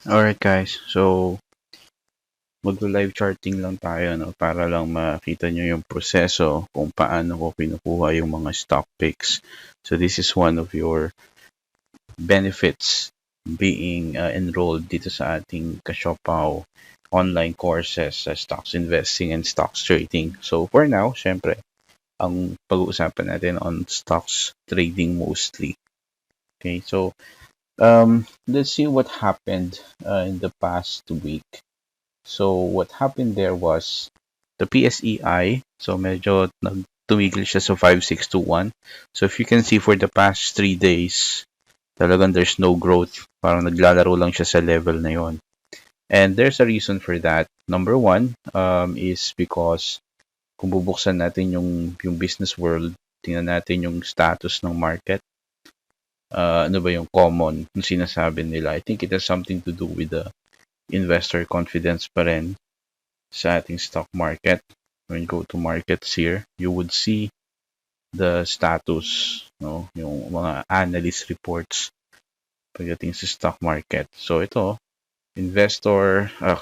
Alright guys, so maglo-live charting lang tayo no para lang makita nyo yung proseso kung paano ko kinukuha yung mga stock picks. So this is one of your benefits being enrolled dito sa ating Kasiopao online courses sa stocks investing and stocks trading. So for now, syempre, ang pag-uusapan natin on stocks trading mostly. Okay, so let's see what happened in the past week. So what happened there was the PSEI, so medyo tumigil siya sa 5621. So if you can see for the past 3 days, talagang there's no growth. Parang naglalaro lang siya sa level na yon. And there's a reason for that. Number one is because kung bubuksan natin yung business world, tingnan natin yung status ng market. Ano ba yung common yung sinasabi nila? I think it has something to do with the investor confidence pa rin sa ating stock market. When you go to markets here, you would see the status, no, yung mga analyst reports pagdating sa stock market. So ito,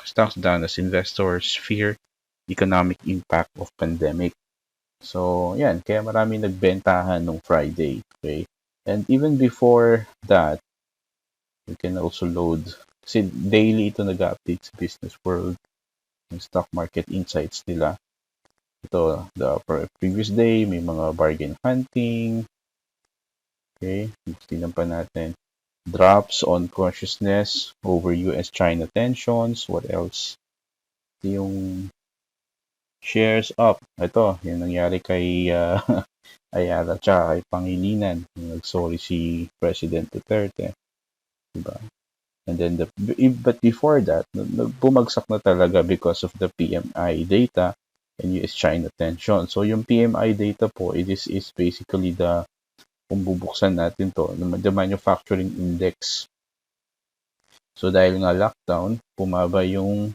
stocks down as investors fear economic impact of pandemic. So yan, kaya marami nagbentahan nung Friday, okay? And even before that, you can also load, kasi daily ito nag-update sa Business World, yung stock market insights nila. Ito, the previous day, may mga bargain hunting. Okay, tingnan pa natin. Drops on cautiousness over US-China tensions. What else? Ito yung shares up. Ito, yung nangyari kay Ayala tsaka kay Pangilinan. Nag-sorry si President Duterte. Diba? And then, but before that, bumagsak na talaga because of the PMI data and US-China tension. So, yung PMI data po, it is basically kung bubuksan natin to, the manufacturing index. So, dahil nga lockdown, pumaba yung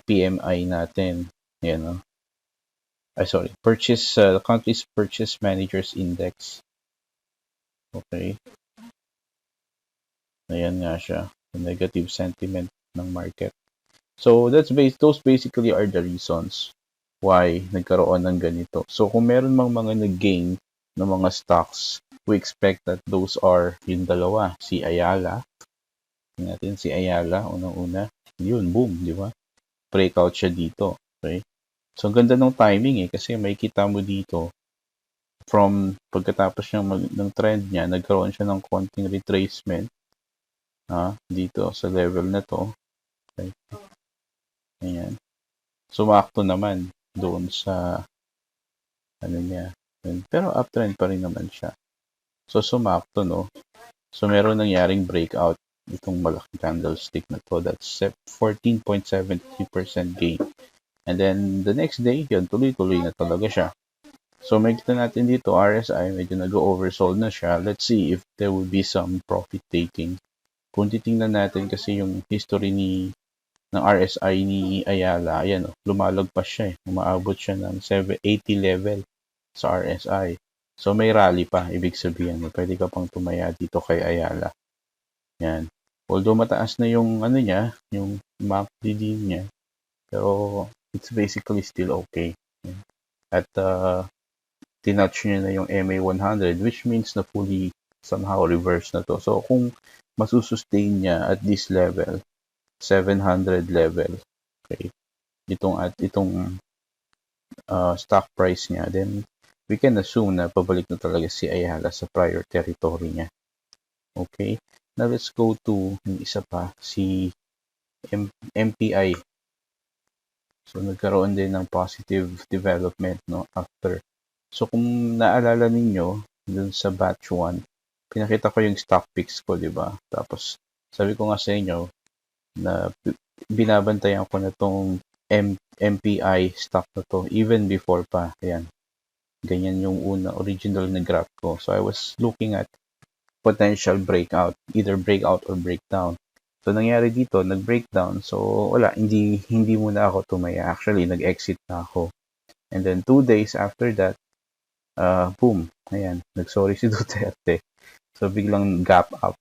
PMI natin. Yan, no? Country's Purchase Managers Index. Okay. Ayan nga siya. The negative sentiment ng market. So, those basically are the reasons why nagkaroon ng ganito. So, kung meron mang mga nag-gain ng mga stocks, we expect that those are yung dalawa. Si Ayala. Tingnan natin si Ayala, unang-una. Yun, boom, di ba? Breakout siya dito. Okay? So, ang ganda ng timing kasi may kita mo dito from pagkatapos ng trend niya, nagkaroon siya ng konting retracement dito sa level na to. Okay. Ayan. Sumakto naman doon sa niya. Pero uptrend pa rin naman siya. So, sumakto, no? So, meron nangyaring breakout itong malaking candlestick na to. That's 14.73% gain. And then, the next day, yun, tuloy-tuloy na talaga siya. So, makikita natin dito, RSI, medyo nag-oversold na siya. Let's see if there will be some profit taking. Kung titingnan natin kasi yung history ng RSI ni Ayala, ayan, lumalagpas siya umaabot siya ng 780 level sa RSI. So, may rally pa, ibig sabihin, pwede ka pang tumaya dito kay Ayala. Yan. Although mataas na yung niya, yung monthly niya, pero it's basically still okay. At tinouch niya na yung MA100, which means na fully somehow reverse na to. So, kung masusustain niya at this level, 700 level, okay, itong stock price niya, then we can assume na pabalik na talaga si Ayala sa prior territory niya. Okay? Now, let's go to yung isa pa, si MPI. So, nagkaroon din ng positive development, no, after. So, kung naalala ninyo, dun sa batch 1, pinakita ko yung stock picks ko, di ba? Tapos, sabi ko nga sa inyo, na binabantayan ko na tong MPI stock na to, even before pa. Ayan. Ganyan yung original na graph ko. So, I was looking at potential breakout, either breakout or breakdown. So, nangyari dito, nag-breakdown. So, wala, hindi muna ako tumaya. Actually, nag-exit na ako. And then, 2 days after that, boom, ayan, nag-sorry si Duterte. So, biglang gap up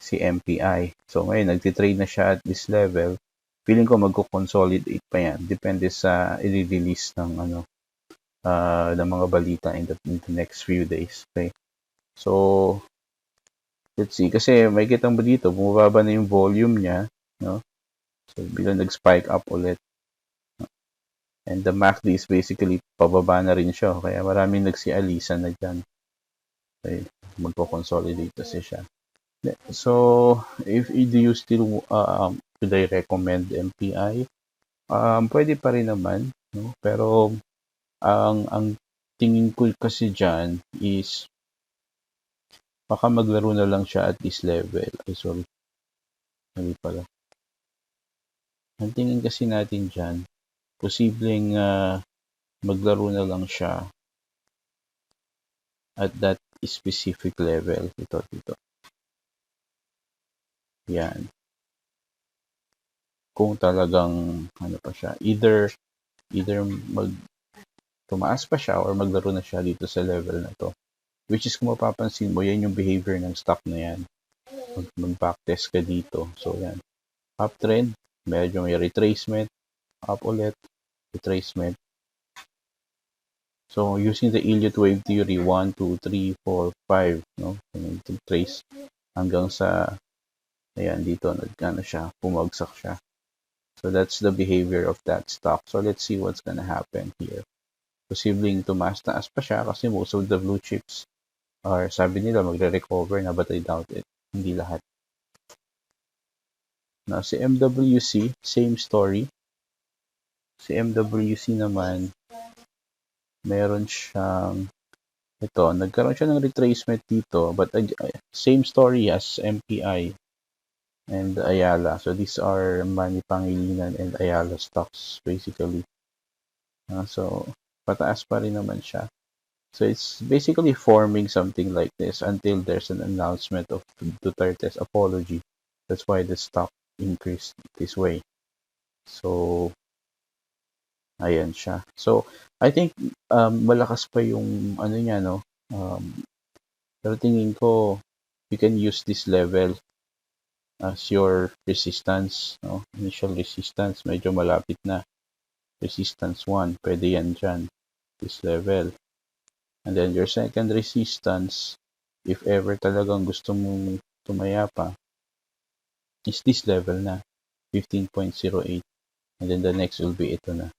si MPI. So ngayon, nagtitrade na siya at this level. Feeling ko magko-consolidate pa yan. Depende sa i-release ng ng mga balita in the next few days. Okay. So, let's see. Kasi may kita mo dito, bumababa na yung volume niya. No? So, bilang nag-spike up ulit. And the MACD is basically pababa na rin siya. Kaya maraming nagsialisa na dyan. Okay. Magko-consolidate kasi siya. So, do you still should I recommend MPI? Pwede pa rin naman, no? Pero ang tingin ko kasi diyan is baka maglaro na lang siya at this level. Ay, sorry. Hindi pala. Ang tingin kasi natin diyan, posibleng maglaro na lang siya at that specific level. Dito. Yan. Kung talagang ano pa siya, either tumaas pa siya or maglaro na siya dito sa level na to. Which is kung mapapansin mo, yan yung behavior ng stock na yan. Mag-backtest ka dito. So yan. Uptrend, medyo may retracement, up ulit, retracement. So using the Elliott wave theory, 1, 2, 3, 4, 5, no? Trace hanggang sa ayan dito nagkano siya, pumagsak siya. So that's the behavior of that stock. So let's see what's gonna happen here. Posibleng tumaas-taas pa siya kasi most of the blue chips are, sabi nila, magre-recover na, but I doubt it. Hindi lahat. Now, si MWC, same story. Si MWC naman, meron siyang, nagkaroon siya ng retracement dito, but same story as MPI and Ayala. So, these are Manny Pangilinan and Ayala stocks, basically. So, pataas pa rin naman siya. So it's basically forming something like this until there's an announcement of Duterte's apology. That's why the stock increased this way. So, ayan siya. So, I think malakas pa yung ano niya, no? Pero tingin ko, you can use this level as your resistance, no? Initial resistance, medyo malapit na. Resistance 1, pwede yan dyan. This level. And then your second resistance, if ever talagang gusto mong tumaya pa, is this level na, 15.08. And then the next will be ito na.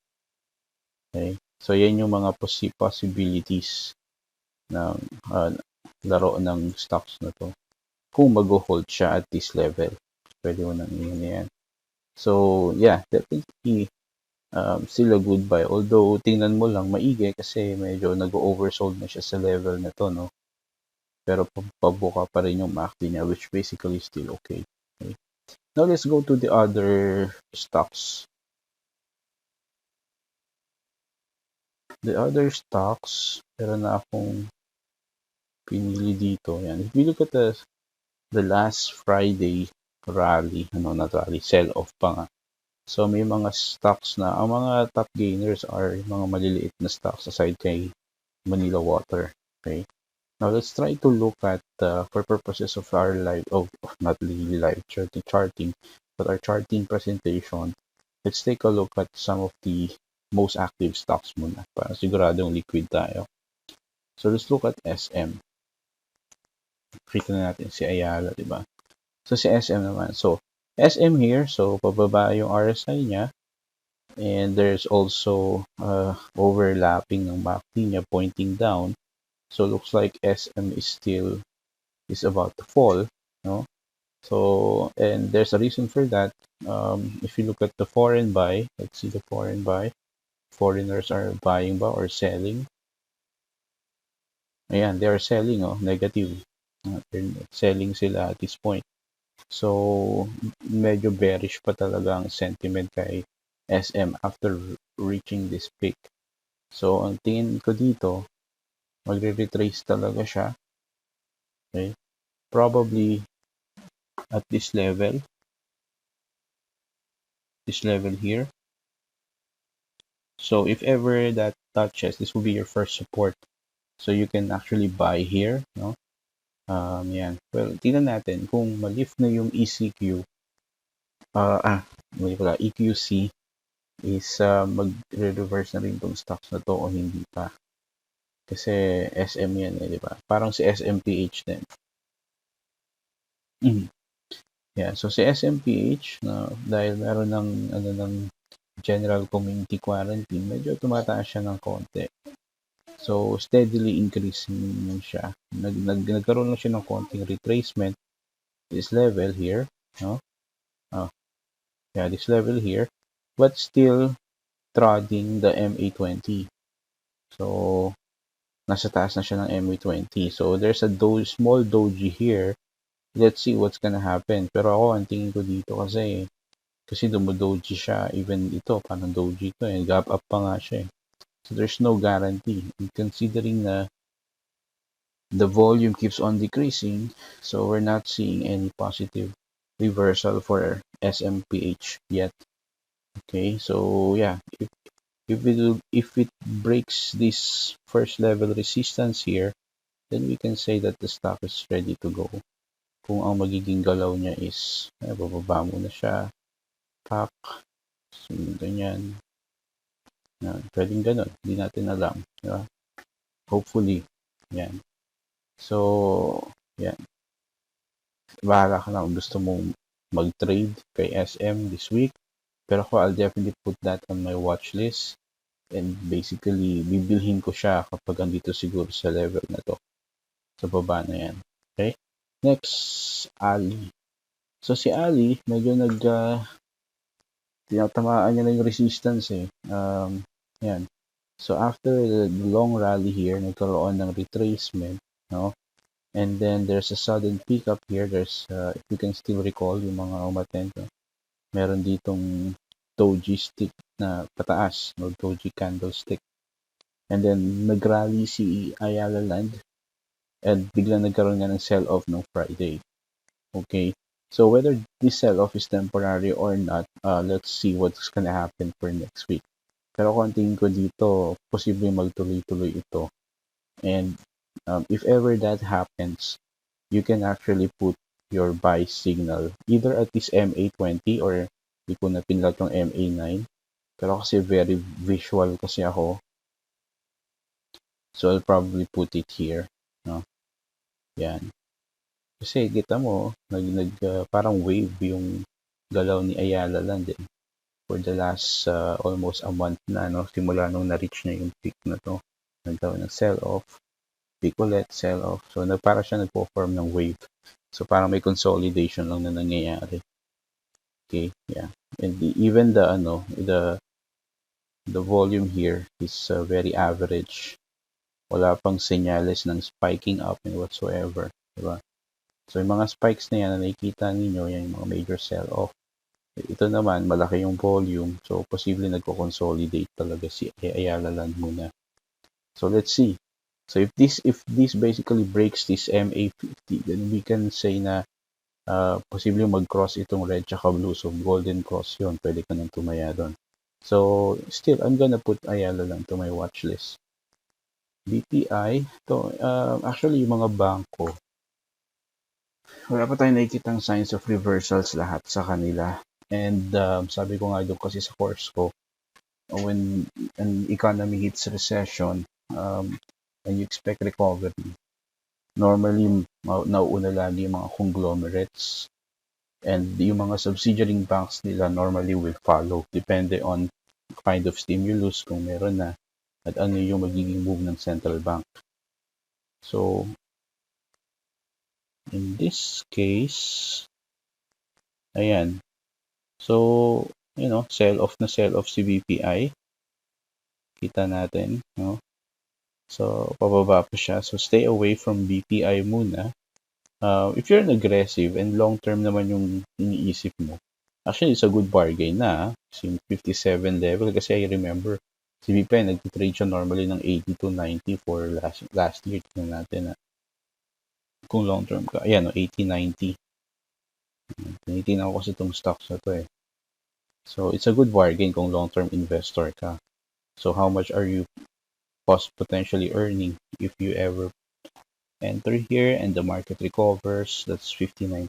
Okay? So, yan yung mga possibilities ng laro ng stocks na to. Kung mag-hold siya at this level, pwede mo nang yan. So, yeah, definitely still a good buy. Although, tingnan mo lang maigi kasi medyo nag-oversold na siya sa level na to, no? Pero pabuka pa rin yung MACD niya, which basically is still okay. Now, let's go to the other stocks. The other stocks, meron na akong pinili dito. Yan. If we look at the last Friday rally, not rally, sell-off pa nga. So, may mga stocks na, ang mga top gainers are mga maliliit na stocks aside kay Manila Water. Okay? Now, let's try to look at, for purposes of our live, not really live charting, but our charting presentation, let's take a look at some of the most active stocks muna para siguradong liquid tayo. So, let's look at SM. Kita na natin si Ayala, diba? So, si SM naman. So, SM here, so pababa yung RSI niya. And there's also overlapping ng MACD niya pointing down. So, looks like SM is about to fall, no? So, and there's a reason for that. If you look at the foreign buy, let's see the foreign buy. Foreigners are buying ba or selling? Ayan, they are selling, negative. They're selling sila at this point. So, medyo bearish pa talaga ang sentiment kay SM after reaching this peak. So, ang tingin ko dito, magre-retrace talaga siya. Okay? Probably at this level here. So, if ever that touches, this will be your first support. So, you can actually buy here, no? Yan. Well, tingnan natin kung ma-lift na yung ECQ, may pala, EQC is mag-reverse na rin itong stocks na to o hindi pa. Kasi SM yan di ba? Parang si SMPH din. Yeah, so si SMPH na dahil meron ng general community quarantine, medyo tumataas siya ng konti. So steadily increasing siya. Nagkaroon lang siya ng konting retracement this level here, no? Yeah, this level here, but still trotting the MA20. So nasa taas na siya ng MA20. So there's a small doji here. Let's see what's gonna happen. Pero ako, ang tingin ko dito kasi dumodoji siya. Even ito, parang doji to eh. Gap up pa nga siya eh. So there's no guarantee. And considering na the volume keeps on decreasing, so we're not seeing any positive reversal for SMPH yet. Okay, so yeah, if it breaks this first level resistance here, then we can say that the stock is ready to go. Kung ang magiging galaw niya is bababa muna siya, pack, ganyan. Pwedeng ganun, hindi natin alam. Diba? Hopefully, yan. So, yan. Bahala ka na kung gusto mong mag-trade kay SM this week. Pero ako, I'll definitely put that on my watch list. And basically, bibilhin ko siya kapag andito siguro sa level na to. Sa baba na yan. Okay? Next, Ali. So, si Ali, medyo tinatamaan niya na yung resistance eh. Yan. So, after the long rally here, nagkaroon ng retracement, no? And then, there's a sudden pickup here. There's, if you can still recall, yung mga umattend, no? Meron ditong doji stick na pataas, no? Doji candlestick. And then, nag-rally si Ayala Land and biglang nagkaroon nga ng sell-off ng Friday. Okay? So, whether this sell-off is temporary or not, let's see what's gonna happen for next week. Pero kung tingin ko dito, posible magtuloy-tuloy ito. And if ever that happens, you can actually put your buy signal either at this MA20 or hindi ko na pinlat yung MA9. Pero kasi very visual kasi ako. So I'll probably put it here. No? Yan. Kasi kita mo, parang wave yung galaw ni Ayala lang din. For the last almost a month na, no? Simula nung na-reach na yung peak na to. Nagkaroon ng sell-off, peak ulit, sell-off. So, para siya nagpo-form ng wave. So, parang may consolidation lang na nangyayari. Okay, yeah. And even the volume here is very average. Wala pang senyales ng spiking up and whatsoever. Diba? So, yung mga spikes na yan na nakikita ninyo, yan yung mga major sell-off. Ito naman, malaki yung volume. So, posible nagko-consolidate talaga si Ayala Land muna. So, let's see. So, if this basically breaks this MA50, then we can say na posible mag-cross itong red tsaka blue. So, golden cross yun. Pwede ka nang tumaya doon. So, still, I'm gonna put Ayala Land to my watch list. BPI, to actually, yung mga bangko, wala pa tayong nakikitang signs of reversals lahat sa kanila. And sabi ko nga doon kasi sa course ko, when an economy hits recession and you expect recovery, normally nauuna lagi yung mga conglomerates and yung mga subsidiary banks nila normally will follow. Depende on kind of stimulus kung meron na at ano yung magiging move ng central bank. So, in this case, ayan. So, sell-off si BPI. Kita natin, no? So, pababa pa siya. So, stay away from BPI muna. If you're an aggressive and long-term naman yung iniisip mo, actually, it's a good bargain na. Yung 57 level, kasi I remember, si BPI nag-trade siya normally ng 80 to 90 for last year. Tingnan natin na kung long-term ka. Ayan, 80-90. Tinitingnan ko kasi itong stocks na to eh. So, it's a good bargain kung long-term investor ka. So, how much are you potentially earning if you ever enter here and the market recovers, that's 59%.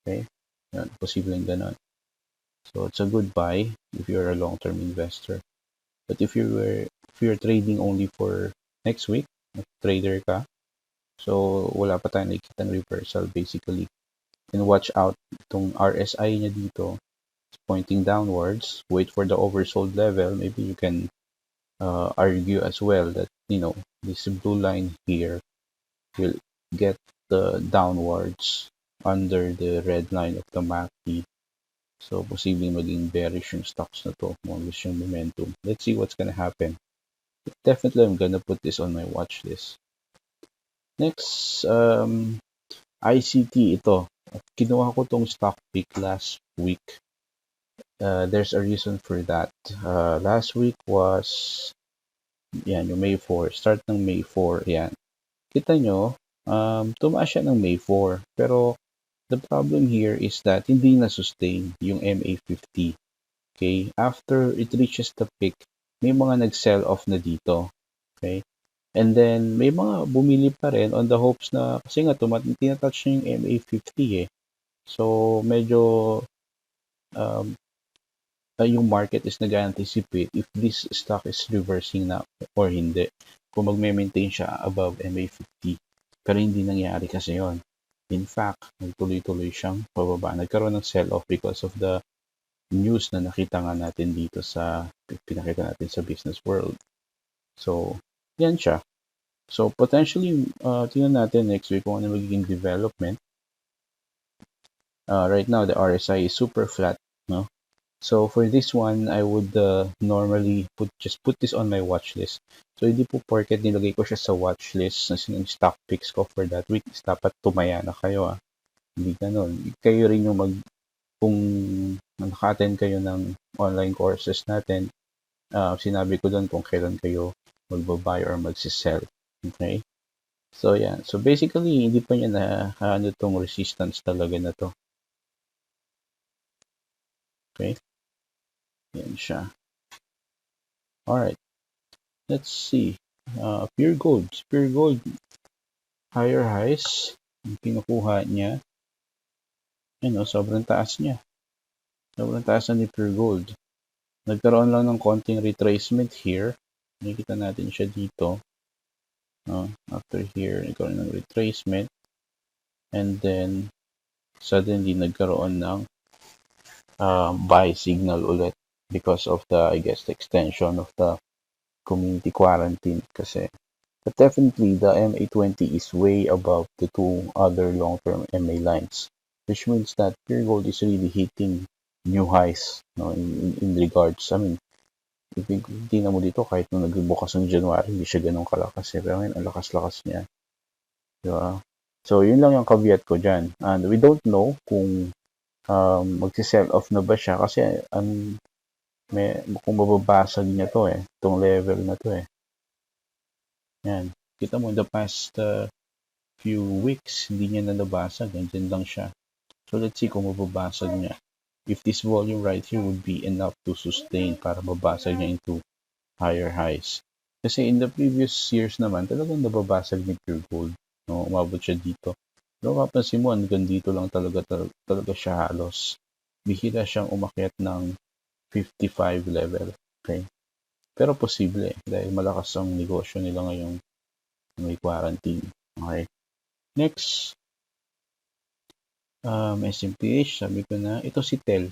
Okay? Yan, posibleng ganon. So it's a good buy if you're a long-term investor. But if you're trading only for next week, trader ka, so wala pa tayong nakikita ng reversal basically. And watch out itong RSI niya dito. It's pointing downwards. Wait for the oversold level. Maybe you can argue as well that, this blue line here will get the downwards under the red line of the MACD. So, posibleng maging bearish yung stocks na to, malus yung momentum. Let's see what's gonna happen. Definitely, I'm gonna put this on my watch list. Next, ICT ito. Kinuha ko tong stock pick last week. There's a reason for that. Last week was, yan, yung May 4. Start ng May 4, yan. Kita nyo, tumaas siya ng May 4. Pero, the problem here is that hindi na-sustain yung MA50. Okay? After it reaches the peak, may mga nag-sell off na dito. Okay? And then, may mga bumili pa rin on the hopes na, kasi nga, tinatouch niya yung MA50 eh. So, medyo, yung market is nag-anticipate if this stock is reversing na or hindi. Kung magme-maintain siya above MA50. Pero hindi nangyari kasi yon. In fact, nagtuloy-tuloy siyang pababa. Nagkaroon ng sell-off because of the news na nakita nga natin dito pinakita natin sa business world. So, yan siya. So, potentially, tingnan natin next week kung ano magiging development. Right now, the RSI is super flat, no? So, for this one, I would normally just put this on my watch list. So, hindi po porket nilagay ko siya sa watch list na stock picks ko for that week. Dapat tumaya na kayo, Hindi ganun. Kayo rin yung kung naka-attend kayo ng online courses natin, sinabi ko doon kung kailan kayo magbabuy or magsisell. Okay? So, yan. So, basically, hindi pa niya na tong resistance talaga na to. Okay? Yan siya. Alright. Let's see. Pure gold. Pure gold. Higher highs. Yung kinukuha niya. Sobrang taas niya. Sobrang taas na ni pure gold. Nagkaroon lang ng konting retracement here. Nakikita natin siya dito. After here, nagkaroon ng retracement. And then, suddenly, nagkaroon ng buy signal ulit because of the, the extension of the community quarantine kasi. But definitely, the MA20 is way above the two other long-term MA lines, which means that pure gold is really hitting new highs, in regards. I mean, if tingnan mo dito, kahit nung nagbukas ng January, hindi siya ganun kalakas. Pero ngayon, ang lakas-lakas niya. Diba? So, yun lang yung caveat ko dyan. And we don't know kung magsi-sell off na ba siya kasi kung mababasag niya to itong level na to yan, kita mo the past few weeks hindi niya na nabasag, andyan lang siya. So let's see kung mababasag niya, if this volume right here would be enough to sustain para mabasag niya into higher highs. Kasi in the previous years naman talagang nababasag ni pure gold, umabot siya dito. Pero kapansin mo, hanggang dito lang talaga siya halos. Bihira siyang umakyat ng 55 level. Okay? Pero posible dahil malakas ang negosyo nila ngayong may quarantine. Okay? Next, SMPH, sabi ko na, ito si Tel.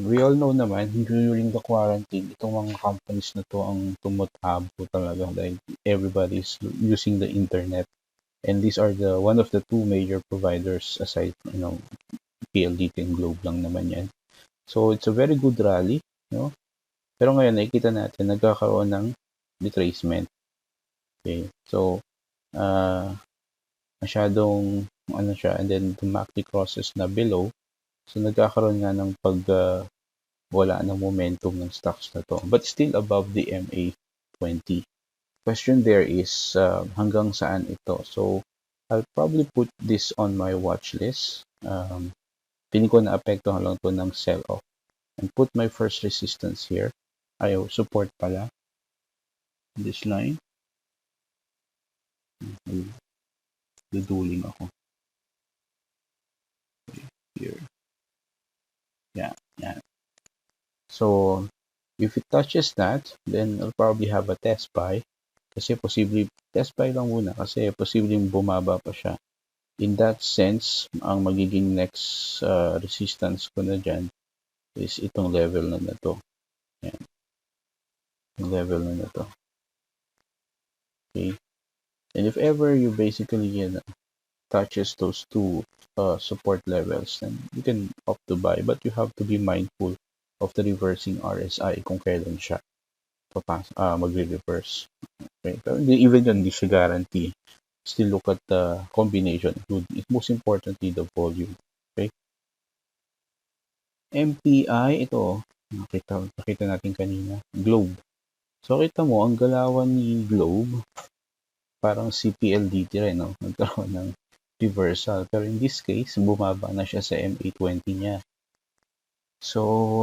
We all know naman, during the quarantine, itong mga companies na to ang tumutabo talaga dahil everybody's using the internet. And these are one of the two major providers aside from, PLDT and Globe lang naman yan. So, it's a very good rally, Pero ngayon, nakikita natin, nagkakaroon ng retracement. Okay. So, masyadong, siya, and then the MACD crosses na below. So, nagkakaroon nga ng wala ng momentum ng stocks na to. But still above the MA20. Question there is hanggang saan ito. So, I'll probably put this on my watch list. Piling ko na apektuhan lang to ng sell-off. And put my first resistance here. Support pala. This line. Duduling ako. Here. Yeah, yeah. So, if it touches that, then I'll probably have a test buy. Kasi posible, test buy lang muna kasi posibleng bumaba pa siya. In that sense, ang magiging next resistance ko na dyan is itong level na to. Yan. Yung level na to. Okay. And if ever you basically touches those two support levels, then you can opt to buy. But you have to be mindful of the reversing RSI kung kailan siya magre-reverse. Okay? Pero even yun, hindi siya guarantee. Still look at the combination. Most importantly, the volume. Okay? MPI, ito, nakita natin kanina, Globe. So, kita mo, ang galawan ni Globe, parang CPLDT rin, no? Nagkaroon ng reversal. Pero in this case, bumaba na siya sa MA20 niya. So,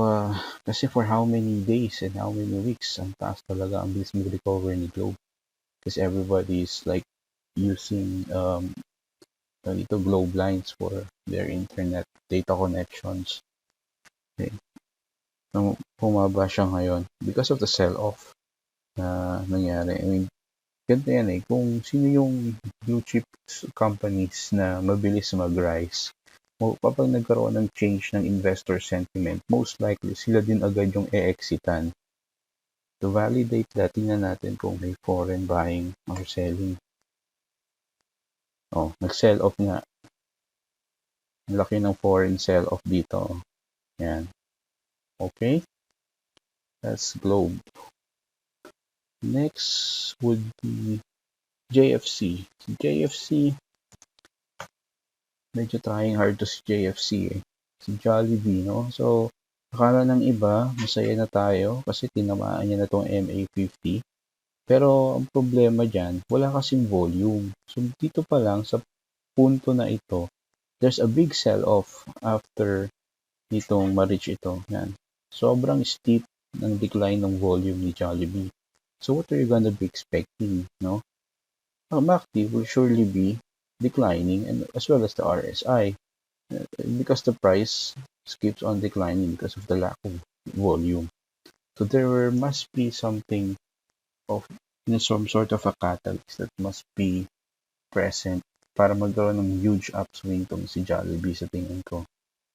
kasi for how many days and how many weeks, ang taas talaga ang bilis mag-recover ni Globe. Because everybody is like using Globe lines for their internet data connections. Okay. So, bumaba siya ngayon because of the sell-off na nangyari. I mean, ganito yan eh. Kung sino yung blue chip companies na mabilis mag-rise, kapag nagkaroon ng change ng investor sentiment, most likely sila din agad yung e-exitan. To validate that, tingnan natin kung may foreign buying or selling. Oh, nag-sell off nga. Ang laki ng foreign sell-off dito. Yan. Okay? That's Globe. Next would be JFC. JFC, medyo trying hard to si JFC eh. Si Jollibee, no? So, akala ng iba, masaya na tayo kasi tinamaan niya na tong MA50. Pero, ang problema dyan, wala kasing volume. So, dito pa lang, sa punto na ito, there's a big sell-off after nitong ma-reach ito. Yan. Sobrang steep ng decline ng volume ni Jollibee. So, what are you gonna be expecting, no? MACD will surely be declining, and as well as the RSI, because the price keeps on declining because of the lack of volume. So there must be something of some sort of a catalyst that must be present para magkaroon ng huge upswing tong si Jollibee sa tingin ko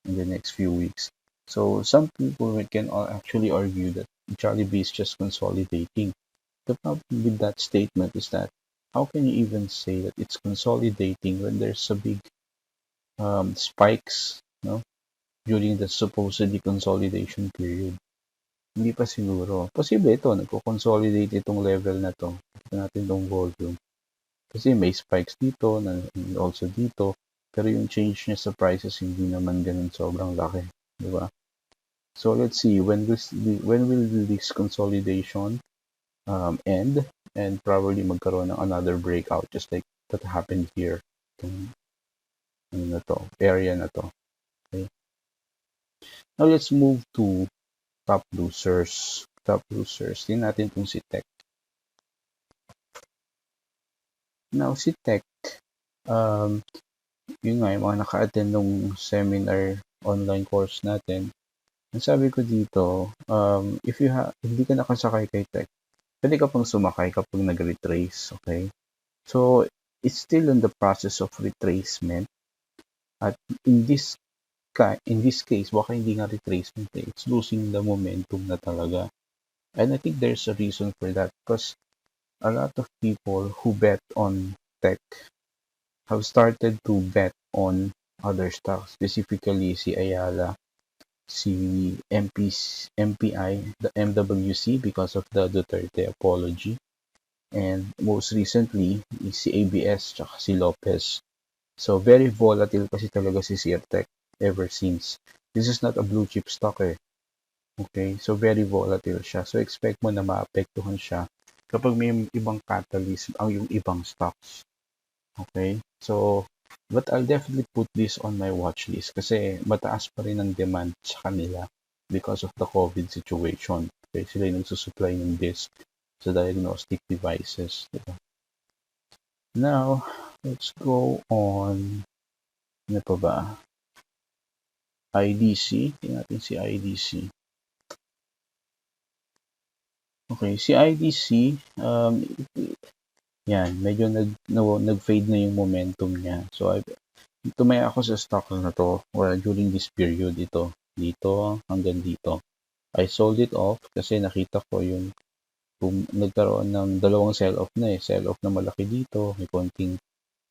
in the next few weeks. So some people can actually argue that Jollibee is just consolidating. The problem with that statement is that how can you even say that it's consolidating when there's a big spikes, no, during the supposedly consolidation period? Hindi pa siguro. Posible ito, nagko-consolidate itong level na to. Kita natin itong volume. Kasi may spikes dito, and also dito, pero yung change niya sa prices hindi naman ganun sobrang laki. Diba? So let's see, when will this consolidation end, and probably magkaroon ng another breakout just like that happened here. Area na to. Okay. Now let's move to top losers. Top losers. Tingnan natin kung si Tech. Now si Tech, yun nga, yung mga naka-attend ng seminar online course natin, ang sabi ko dito, if hindi ka nakasakay kay Tech, pwede ka pang sumakay kapag nag-retrace, okay? So, it's still in the process of retracement. At in this case, baka hindi nga retracement eh. It's losing the momentum na talaga. And I think there's a reason for that because a lot of people who bet on Tech have started to bet on other stocks, specifically si Ayala, si MPI, the MWC because of the Duterte apology, and most recently si ABS tsaka si Lopez. So very volatile kasi talaga si Sirtec ever since. This is not a blue chip stock eh. Okay, so very volatile siya. So expect mo na maapektuhan siya kapag may ibang catalyst ang yung ibang stocks. Okay, so but I'll definitely put this on my watch list kasi mataas pa rin ang demand sa kanila because of the COVID situation. Okay, sila yung nagsusupply ng disk sa diagnostic devices. Diba? Now, let's go on, ano pa ba? IDC. Tingnan natin si IDC. Okay, si IDC, yan, medyo nag-fade na yung momentum niya. So, tumaya ako sa stock na to during this period ito. Dito hanggang dito. I sold it off kasi nakita ko yung nagkaroon ng dalawang sell-off na eh. Sell-off na malaki dito, may konting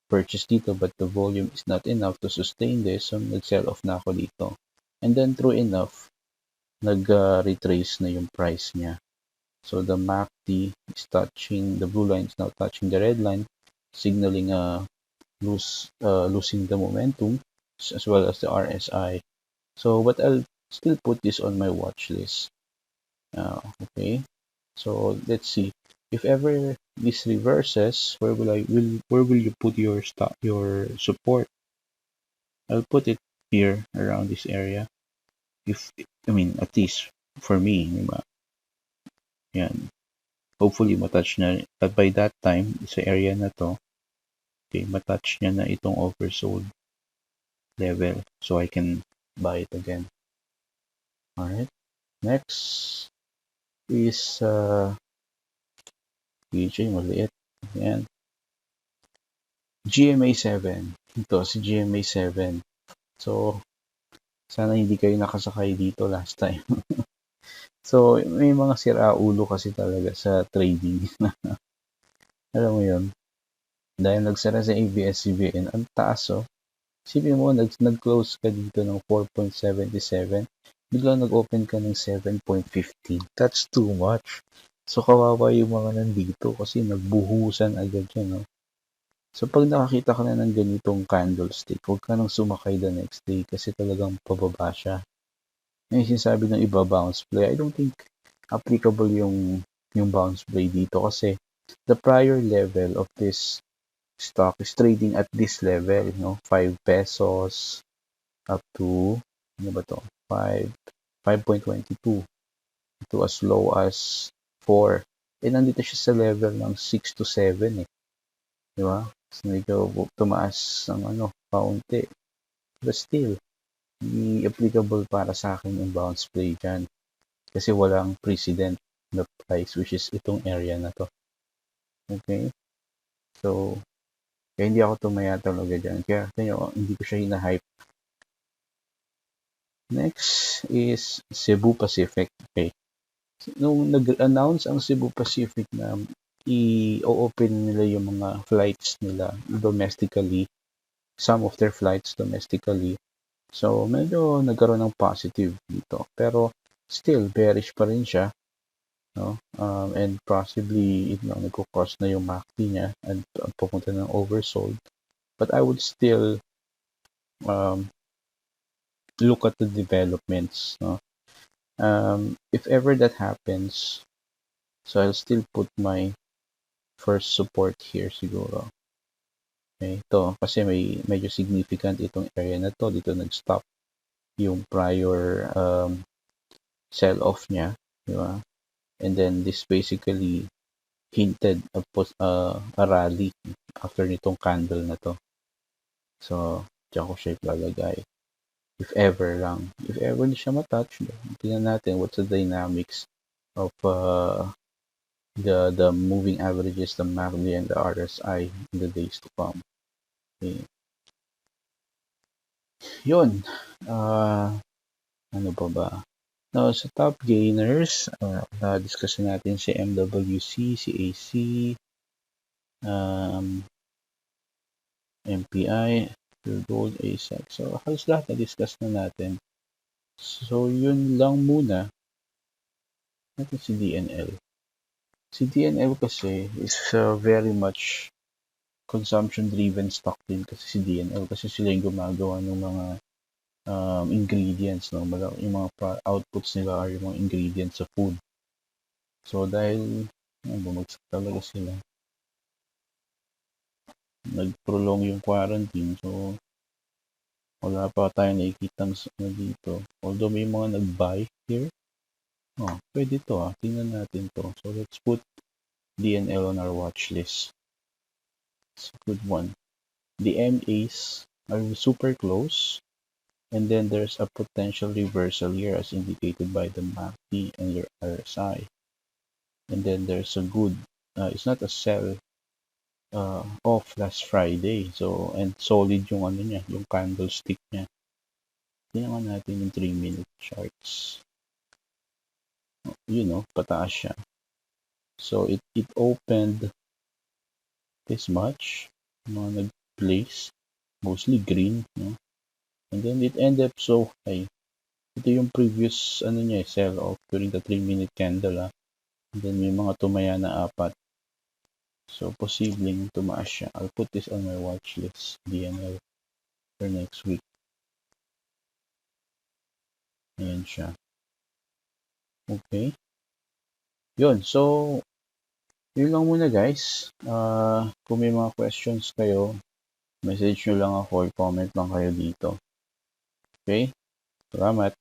purchase dito, but the volume is not enough to sustain this. So, nag-sell off na ako dito. And then, true enough, nag-retrace na yung price niya. So, the MACD is touching, the blue line is now touching the red line, signaling losing the momentum, as well as the RSI. So, but I'll still put this on my watch list. Okay. So, let's see. If ever this reverses, where will you put your support? I'll put it here around this area. At least for me, diba? Yan. Hopefully matouch na by that time sa area na to. Okay, matouch niya na itong oversold level, so I can buy it again. Alright. Next is PJ, maliit. Ayan. GMA7. Ito, si GMA7. So, sana hindi kayo nakasakay dito last time. So, may mga sira-ulo kasi talaga sa trading. Alam mo yun? Dahil nagsara sa ABS-CBN, ang taas oh. Sipin mo, nag-close ka dito ng 4.77, biglang nag-open ka ng 7.15. That's too much. So, kawawa yung mga nandito kasi nagbuhusan agad yan, no? So, pag nakakita ka na ng ganitong candlestick, huwag ka nang sumakay the next day kasi talagang pababa siya. Yung sinasabi ng iba bounce play, I don't think applicable yung bounce play dito kasi the prior level of this stock is trading at this level, 5 pesos up to, ano ba to? 5.22 to as low as 4. Nandito siya sa level ng 6 to 7 eh. Di ba? So, medyo tumaas ng paunti. But still, hindi applicable para sa akin yung bounce play dyan. Kasi walang precedent na price, which is itong area na to. Okay? So, kaya hindi ako tumaya talaga dyan. Kaya hindi ko siya hina-hype. Next is Cebu Pacific. Okay. Nung nag-announce ang Cebu Pacific na i-open nila yung mga flights nila domestically, some of their flights domestically. So, medyo nagkaroon ng positive dito. Pero, still, bearish pa rin siya. No? And possibly, nagko-cross na yung MACD niya at pupunta ng oversold. But I would still look at the developments. No? If ever that happens, so I'll still put my first support here siguro. Okay, ito kasi medyo significant itong area na to. Dito nag-stop yung prior sell-off niya, di ba? And then this basically hinted a rally after nitong candle na to. So, diyan ko siya ilalagay. If ever lang. If ever hindi siya matouch, tingnan natin what's the dynamics of the moving averages, the MACD and the RSI in the days to come. Okay. Yun. Ano pa ba? Now, sa top gainers, na-discuss natin si MWC, si AC, MPI, Pure Gold, ASEC. So, halos lahat na-discuss na natin. So, yun lang muna. Natin si DNL. Si DNL kasi is very much consumption-driven stock din kasi si DNL kasi sila yung gumagawa ng mga ingredients, no? Yung mga outputs nila are yung mga ingredients sa food. So, dahil bumagsak talaga sila. Nag-prolong yung quarantine. So, wala pa tayong nakikitang dito. Although may mga nag-buy here. Pwede to Tingnan natin to. So, let's put DNL on our watch list. It's a good one. The MAs are super close, and then there's a potential reversal here as indicated by the MACD and your RSI. And then there's a good, it's not a sell off last Friday. So, and solid yung ano niya, yung candlestick niya. Tingnan natin yung 3-minute charts. You know, pataas siya. So, it opened this much. Mga nag-place. Mostly green. No? And then it ended up so high. Ito yung previous ano niya, sell off during the 3-minute candle. And then may mga tumaya na 4. So, posibleng tumaas siya. I'll put this on my watch list, DNL, for next week. Ayan siya. Okay. Yun. So, yun lang muna guys. Kung may mga questions kayo, message nyo lang ako or comment lang kayo dito. Okay? Salamat.